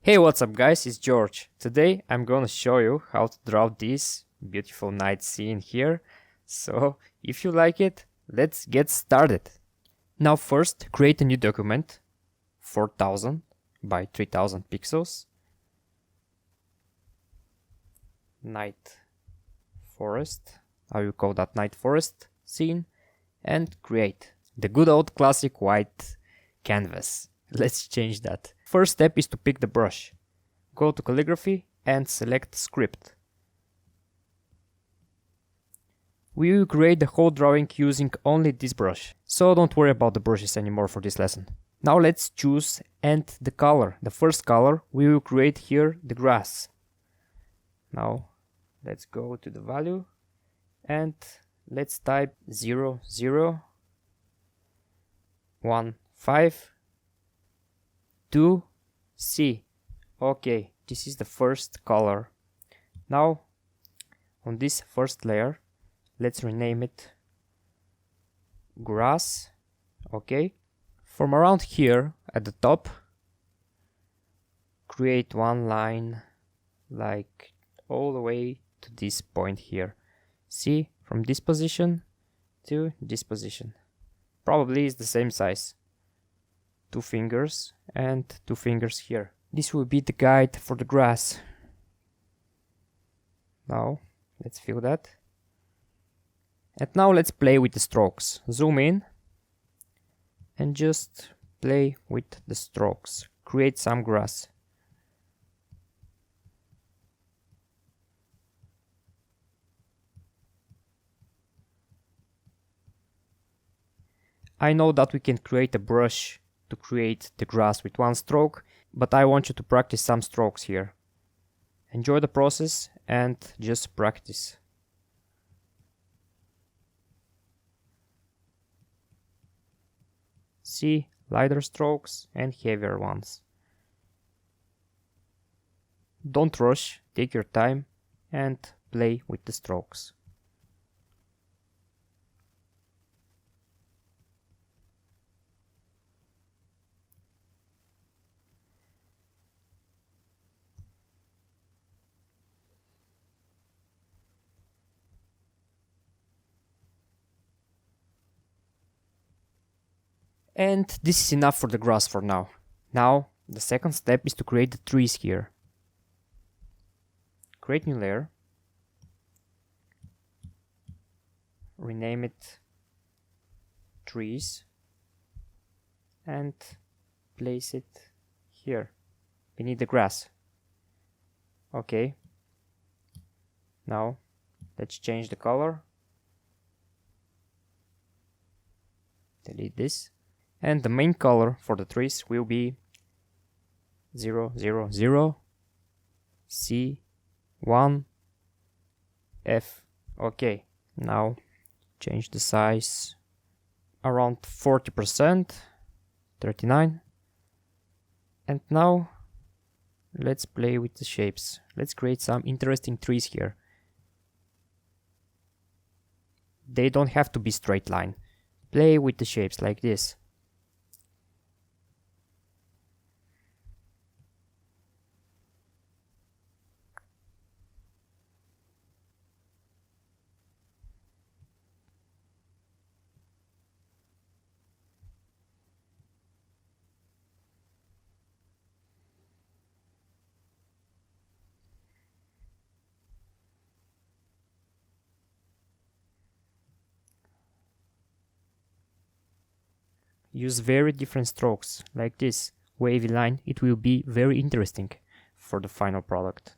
Hey, what's up guys, it's George. Today I'm gonna show you how to draw this beautiful night scene here. So, if you like it, let's get started. Now first, create a new document, 4000 by 3000 pixels. Night forest, I will call that night forest scene, and create the good old classic white canvas. Let's change that. First step is to pick the brush. Go to calligraphy and select script. We will create the whole drawing using only this brush, so don't worry about the brushes anymore for this lesson. Now let's choose and the color. The first color we will create here, the grass. Now let's go to the value and let's type 0, 0, 1, 5, 2, C. Okay, this is the first color. Now on this first layer, let's rename it grass. Okay, from around here at the top, create one line like all the way to this point here. See, from this position to this position. Probably is the same size. 2 fingers and 2 fingers here. This will be the guide for the grass. Now let's fill that. And now let's play with the strokes. Zoom in and just play with the strokes. Create some grass. I know that we can create a brush to create the grass with one stroke, but I want you to practice some strokes here. Enjoy the process and just practice. See, lighter strokes and heavier ones. Don't rush, take your time and play with the strokes. And this is enough for the grass for now. Now, the second step is to create the trees here. Create new layer. Rename it trees. And place it here, beneath the grass. Okay. Now, let's change the color. Delete this. And the main color for the trees will be 0, 0, 0, C, 1, F. Okay, now change the size around 40%, 39. And now let's play with the shapes. Let's create some interesting trees here. They don't have to be straight line. Play with the shapes like this. Use very different strokes, like this wavy line. It will be very interesting for the final product.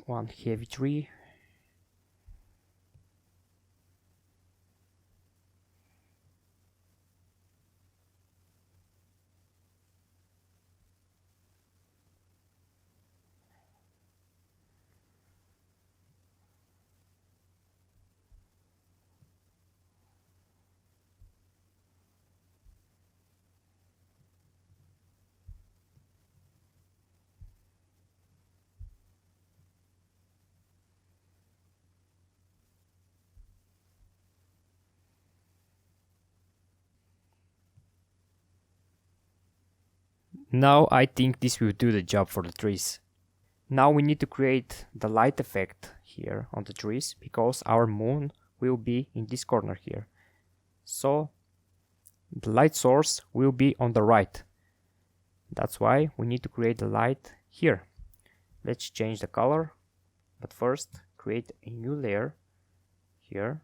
One heavy tree. Now I think this will do the job for the trees. Now we need to create the light effect here on the trees because our moon will be in this corner here. So the light source will be on the right. That's why we need to create the light here. Let's change the color, but first create a new layer here.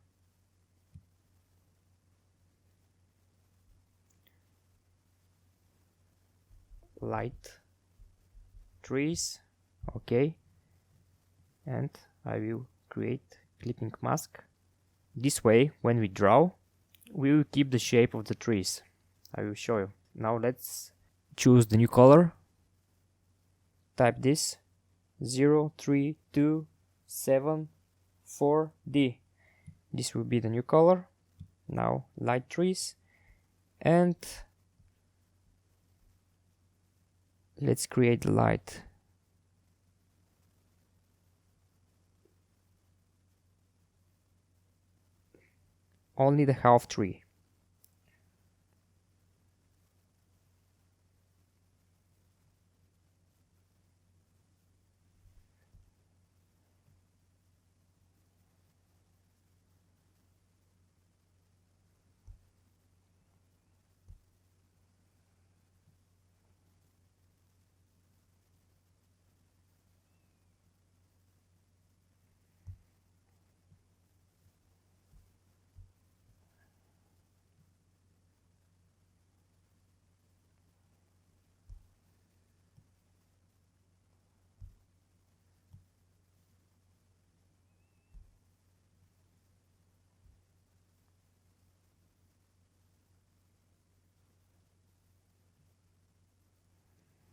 Light trees, okay, and I will create clipping mask. This way, when we draw, we will keep the shape of the trees. I will show you. Now let's choose the new color. Type this 03274D. This will be the new color. Now light trees, and let's create the light. Only the half tree.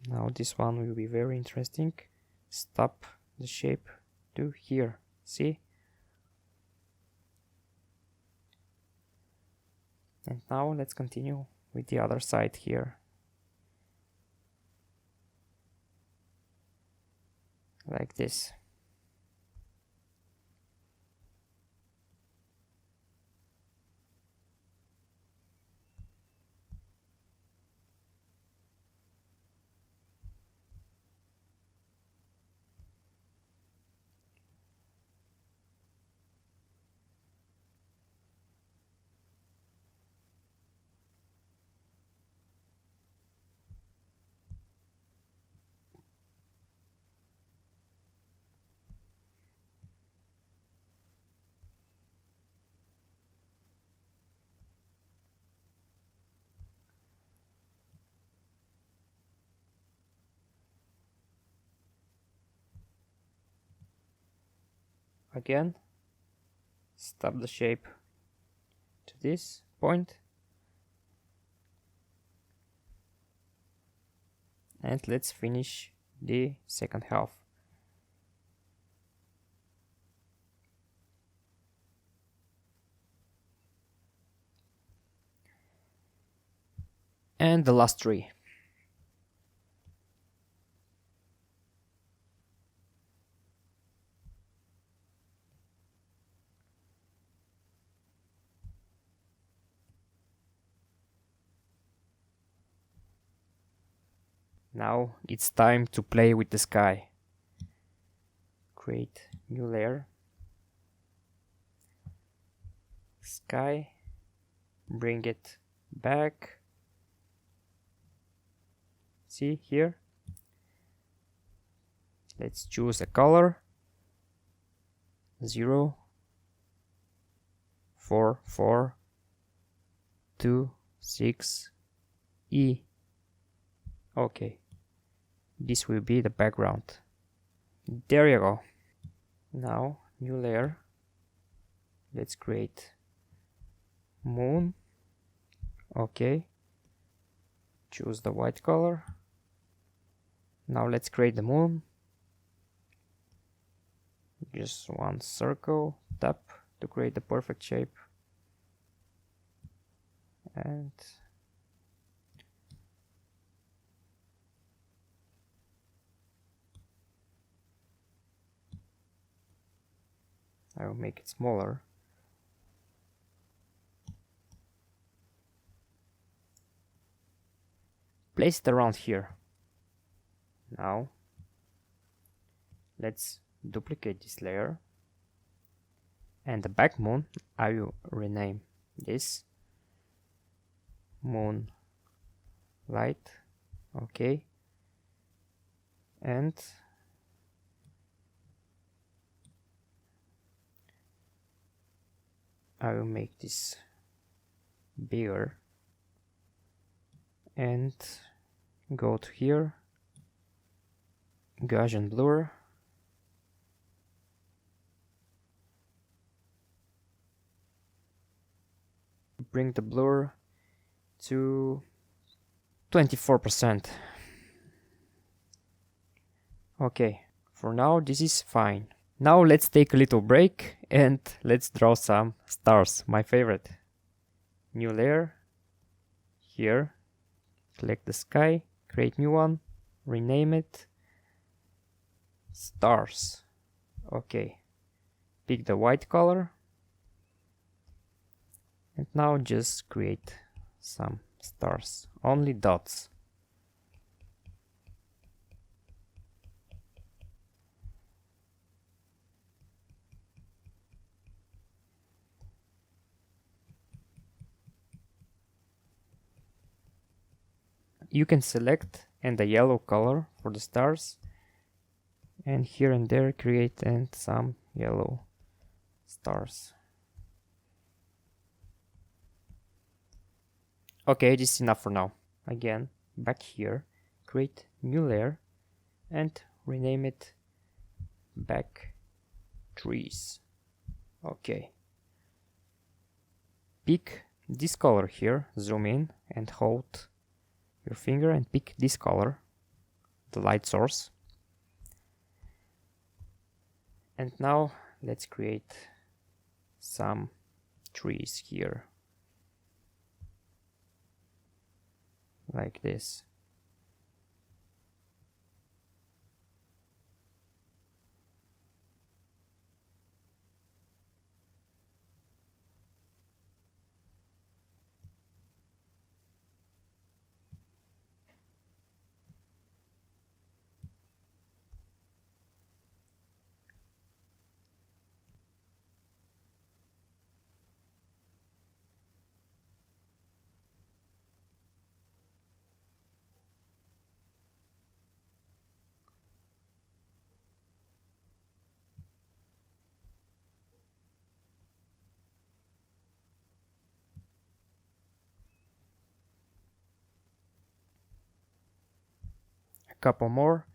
Now this one will be very interesting. Stop the shape to here. See? And now let's continue with the other side here. Like this. Again, stop the shape to this point, and let's finish the second half. And the last tree. Now it's time to play with the sky. Create new layer. Sky. Bring it back. See here? Let's choose a color. 0 4 4 2 6 E. Okay. This will be the background. There you go. Now, new layer. Let's create moon. Okay. Choose the white color. Now let's create the moon. Just one circle. Tap to create the perfect shape. And I will make it smaller. Place it around here. Now let's duplicate this layer, and the back moon I will rename this moon light. Okay, and I will make this bigger and go to here, Gaussian blur, bring the blur to 24%. Okay, for now this is fine. Now let's take a little break and let's draw some stars, my favorite. New layer, here, select the sky, create new one, rename it stars. Okay, pick the white color, and now just create some stars, only dots. You can select and the yellow color for the stars, and here and there create and some yellow stars. Okay, this is enough for now. Again, back here, create new layer and rename it back trees. Okay. Pick this color here, zoom in and hold your finger and pick this color, the light source. And now let's create some trees here, like this. A couple more.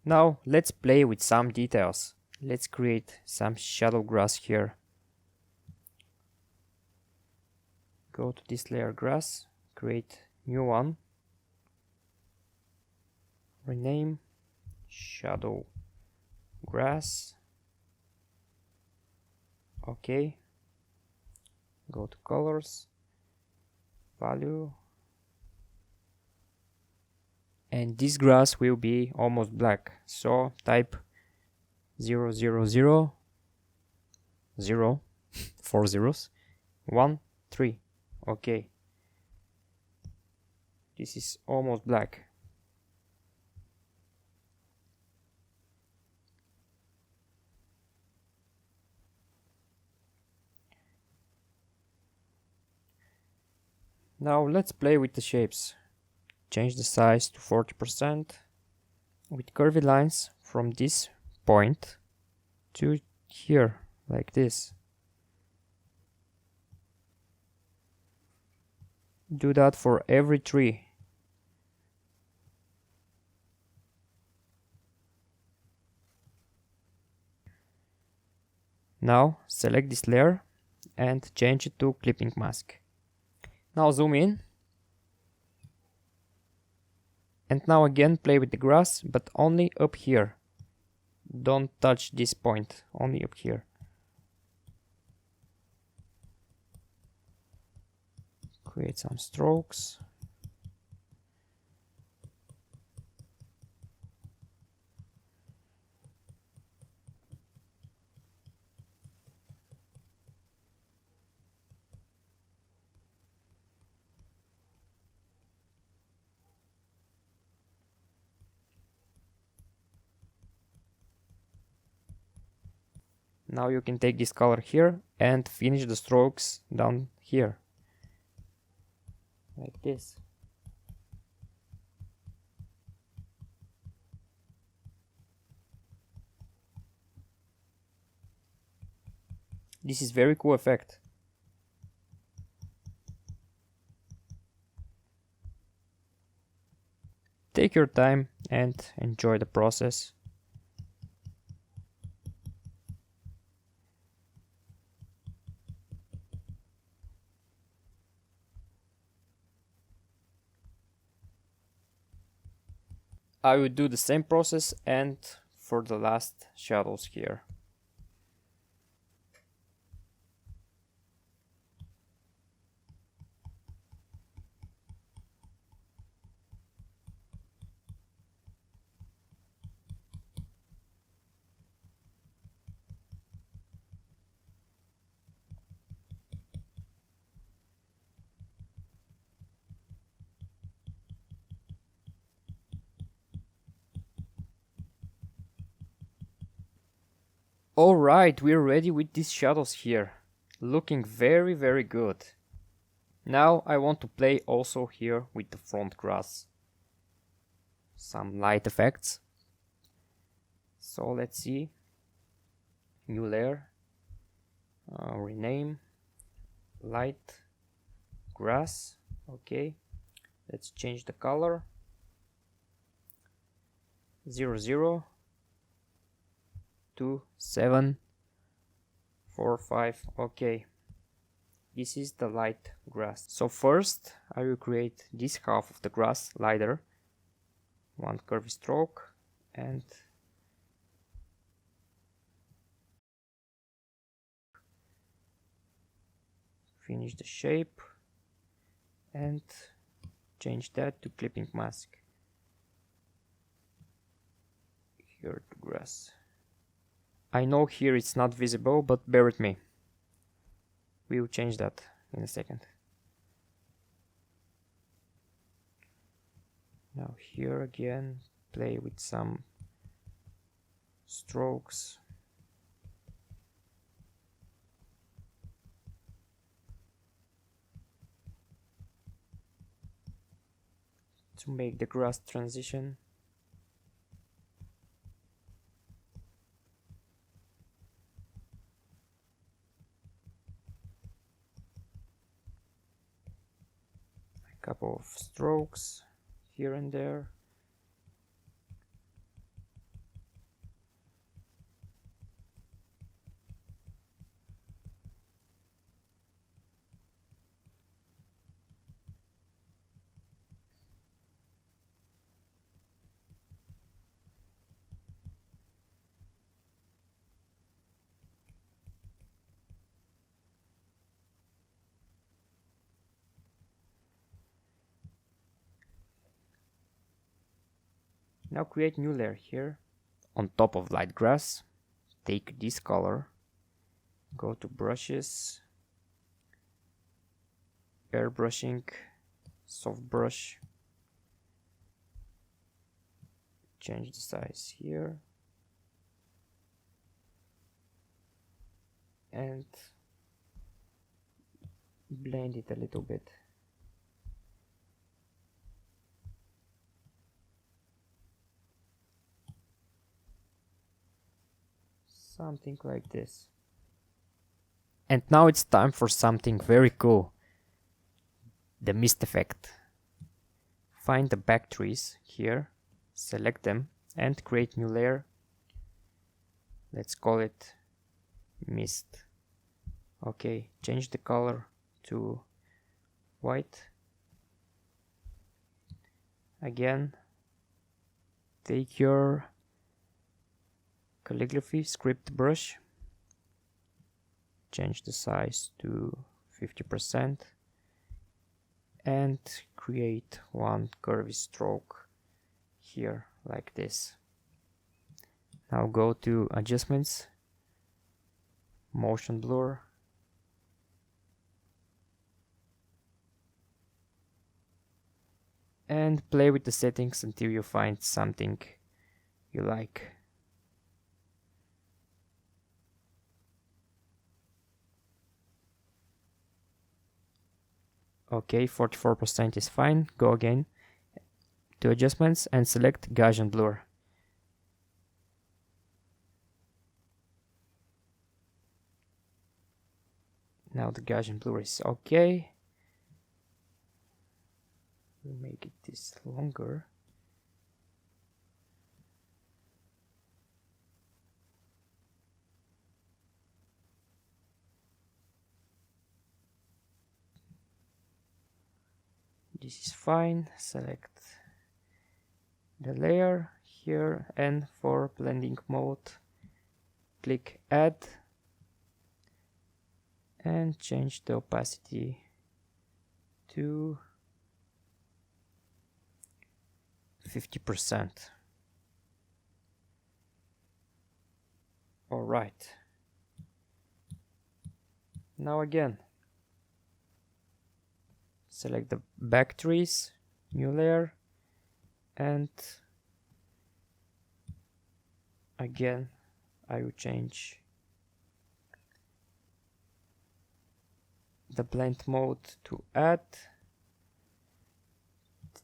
Now let's play with some details. Let's create some shadow grass here. Go to this layer grass, create new one, rename shadow grass. Okay, go to colors, value, and this grass will be almost black, so type 0, 0, 0, 0, 4 zeros, 1, 3. Okay, this is almost black. Now let's play with the shapes. Change the size to 40% with curvy lines from this point to here, like this. Do that for every tree. Now select this layer and change it to clipping mask. Now zoom in. And now again play with the grass, but only up here. Don't touch this point, only up here. Create some strokes. Now you can take this color here and finish the strokes down here. Like this. This is very cool effect. Take your time and enjoy the process. I will do the same process and for the last shadows here. Alright, we're ready with these shadows here. Looking very good. Now I want to play also here with the front grass. Some light effects. So let's see. New layer. Rename. Light. Grass. Okay. Let's change the color. 00. 2, 7, 4, 5. Okay, this is the light grass. So first I will create this half of the grass lighter, one curvy stroke, and finish the shape and change that to clipping mask. Here to grass. I know here it's not visible, but bear with me. We will change that in a second. Now here again, play with some strokes. To make the grass transition. Couple of strokes here and there. Now create new layer here on top of light grass. Take this color, go to brushes, airbrushing, soft brush, change the size here, and blend it a little bit. something like this. And now it's time for something very cool. The mist effect. Find the back trees here, select them and create new layer. Let's call it mist. Okay, change the color to white. Again, take your calligraphy script brush, change the size to 50% and create one curvy stroke here like this. Now go to adjustments, motion blur, and play with the settings until you find something you like. Okay, 44% is fine. Go again to adjustments and select Gaussian blur. Now the Gaussian blur is okay. We'll make it this longer. This is fine. Select the layer here and for blending mode click add and change the opacity to 50%. Alright. Now again, select the back trees, new layer, and again I will change the blend mode to add,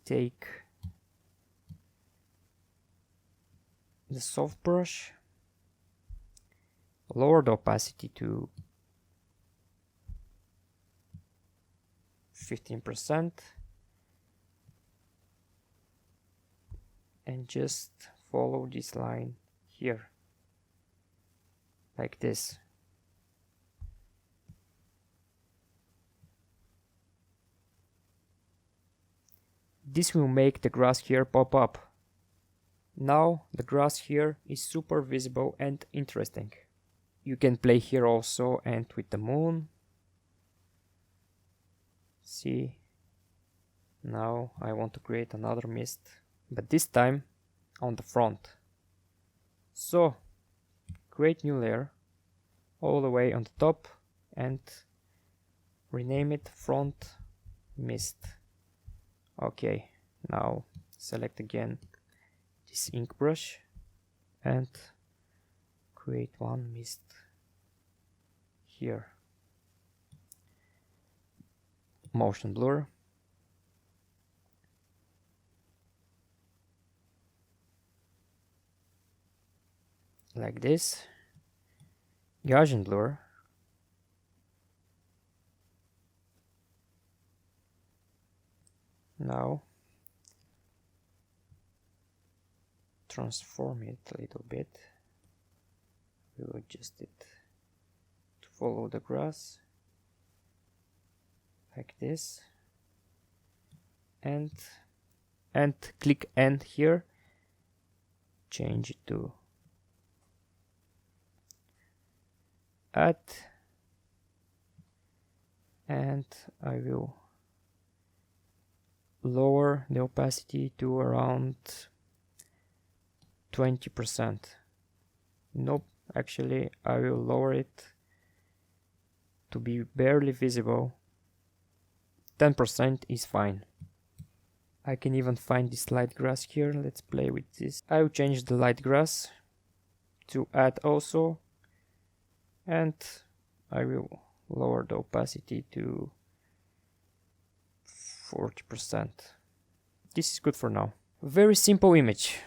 take the soft brush, lower the opacity to 15% and just follow this line here like this. This will make the grass here pop up. Now the grass here is super visible and interesting. You can play here also and with the moon. See, now I want to create another mist, but this time on the front. So create new layer all the way on the top and rename it front mist. Okay, now select again this ink brush and create one mist here. Motion blur. Like this. Gaussian blur. Now transform it a little bit. We will adjust it to follow the grass like this, and click end here, change it to add, and I will lower the opacity to around 20%. Nope, actually I will lower it to be barely visible. 10% is fine. I can even find this light grass here. Let's play with this. I will change the light grass to add also, and I will lower the opacity to 40%. This is good for now. Very simple image.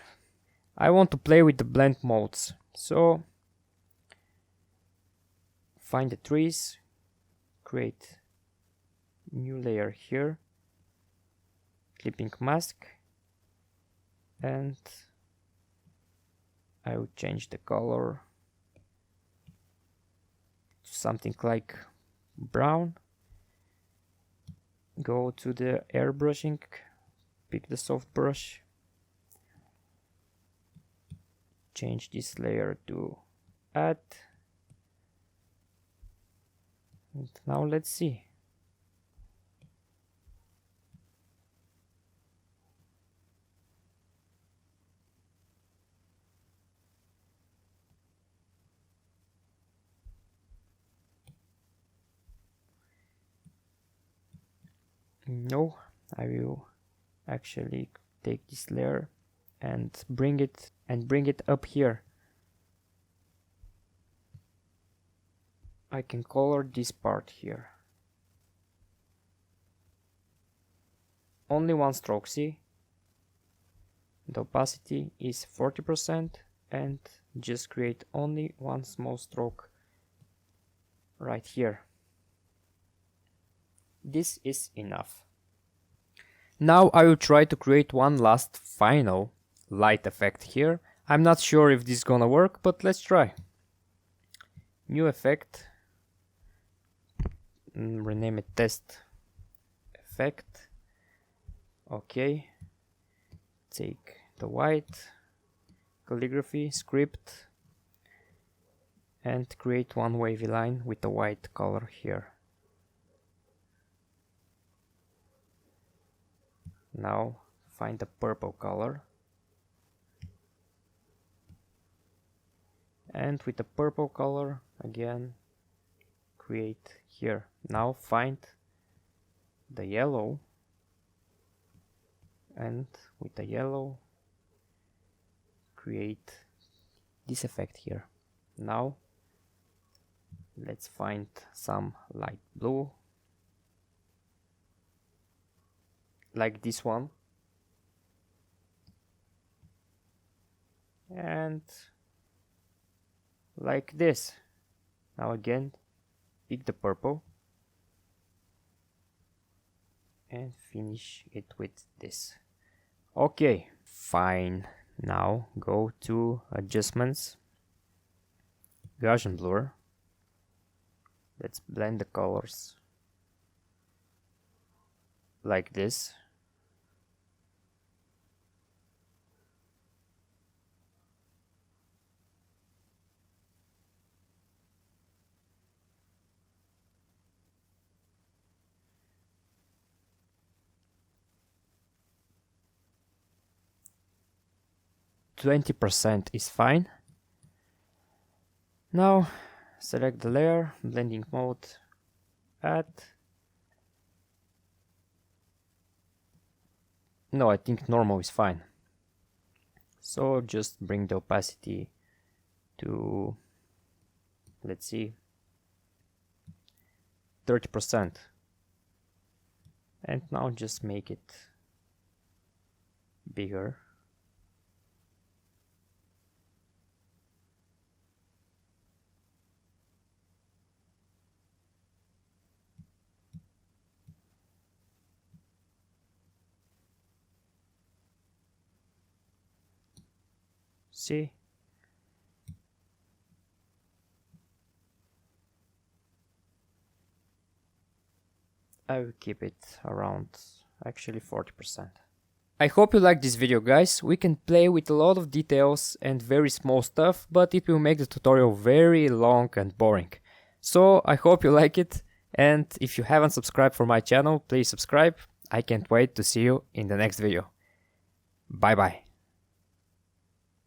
I want to play with the blend modes, so find the trees, create new layer here, clipping mask, and I will change the color to something like brown. Go to the airbrushing, pick the soft brush, change this layer to add, and now let's see. No, I will actually take this layer and bring it up here. I can color this part here. Only one stroke, see? The opacity is 40% and just create only one small stroke right here. This is enough. Now I will try to create one last final light effect here. I'm not sure if this is gonna work, but let's try. New effect. Rename it test effect. Okay. Take the white, calligraphy, script, and create one wavy line with the white color here. Now find the purple color, and with the purple color again create here. Now find the yellow, and with the yellow create this effect here. Now let's find some light blue like this one, and like this. Now again pick the purple and finish it with this. Okay, fine. Now go to adjustments, Gaussian blur. Let's blend the colors like this. %20 is fine. Now select the layer, blending mode, add. No, I think normal is fine. So just bring the opacity to, let's see, 30%. And now just make it bigger. See? I will keep it around actually 40%. I hope you liked this video, guys. We can play with a lot of details and very small stuff, but it will make the tutorial very long and boring. So I hope you like it, and if you haven't subscribed for my channel, please subscribe. I can't wait to see you in the next video. Bye bye.